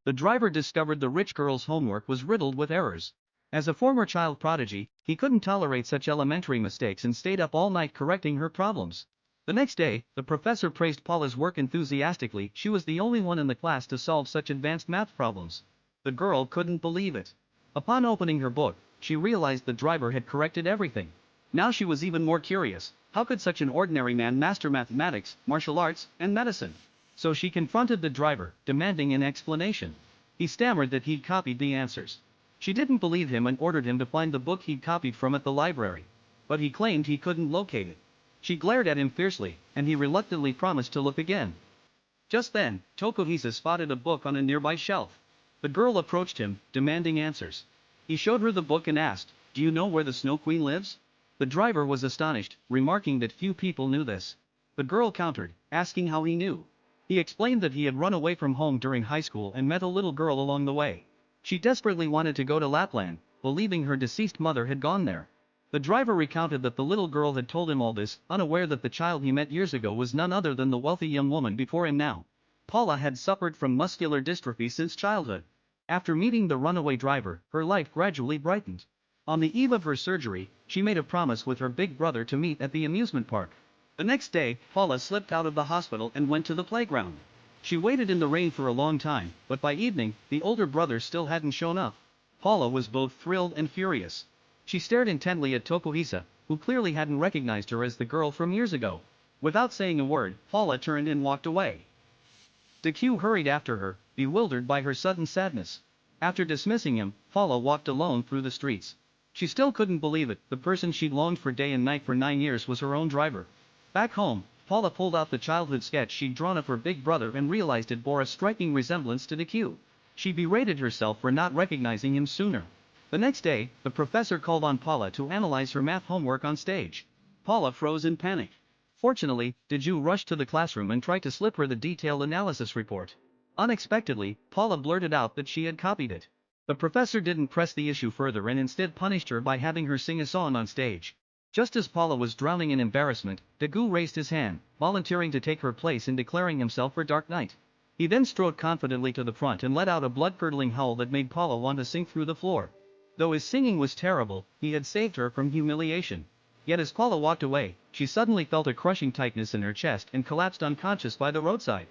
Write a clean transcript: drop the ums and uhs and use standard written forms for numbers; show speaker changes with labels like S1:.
S1: The driver discovered the rich girl's homework was riddled with errors. As a former child prodigy, he couldn't tolerate such elementary mistakes and stayed up all night correcting her problems. The next day, the professor praised Paula's work enthusiastically. She was the only one in the class to solve such advanced math problems. The girl couldn't believe it. Upon opening her book, she realized the driver had corrected everything. Now she was even more curious. How could such an ordinary man master mathematics, martial arts, and medicine? So she confronted the driver, demanding an explanation. He stammered that he'd copied the answers. She didn't believe him and ordered him to find the book he'd copied from at the library. But he claimed he couldn't locate it. She glared at him fiercely, and he reluctantly promised to look again. Just then, Tokuhisa spotted a book on a nearby shelf. The girl approached him, demanding answers. He showed her the book and asked, "Do you know where the Snow Queen lives?" The driver was astonished, remarking that few people knew this. The girl countered, asking how he knew. He explained that he had run away from home during high school and met a little girl along the way. She desperately wanted to go to Lapland, believing her deceased mother had gone there. The driver recounted that the little girl had told him all this, unaware that the child he met years ago was none other than the wealthy young woman before him now. Paula had suffered from muscular dystrophy since childhood. After meeting the runaway driver, her life gradually brightened. On the eve of her surgery, she made a promise with her big brother to meet at the amusement park. The next day, Paula slipped out of the hospital and went to the playground. She waited in the rain for a long time, but by evening, the older brother still hadn't shown up. Paula was both thrilled and furious. She stared intently at Tokuhisa, who clearly hadn't recognized her as the girl from years ago. Without saying a word, Paula turned and walked away. DQ hurried after her, bewildered by her sudden sadness. After dismissing him, Paula walked alone through the streets. She still couldn't believe it, the person she'd longed for day and night for 9 years was her own driver. Back home, Paula pulled out the childhood sketch she'd drawn of her big brother and realized it bore a striking resemblance to DQ. She berated herself for not recognizing him sooner. The next day, the professor called on Paula to analyze her math homework on stage. Paula froze in panic. Fortunately, Daju rushed to the classroom and tried to slip her the detailed analysis report. Unexpectedly, Paula blurted out that she had copied it. The professor didn't press the issue further and instead punished her by having her sing a song on stage. Just as Paula was drowning in embarrassment, Dagu raised his hand, volunteering to take her place and declaring himself her Dark Knight. He then strode confidently to the front and let out a blood-curdling howl that made Paula want to sink through the floor. Though his singing was terrible, he had saved her from humiliation. Yet as Paula walked away, she suddenly felt a crushing tightness in her chest and collapsed unconscious by the roadside.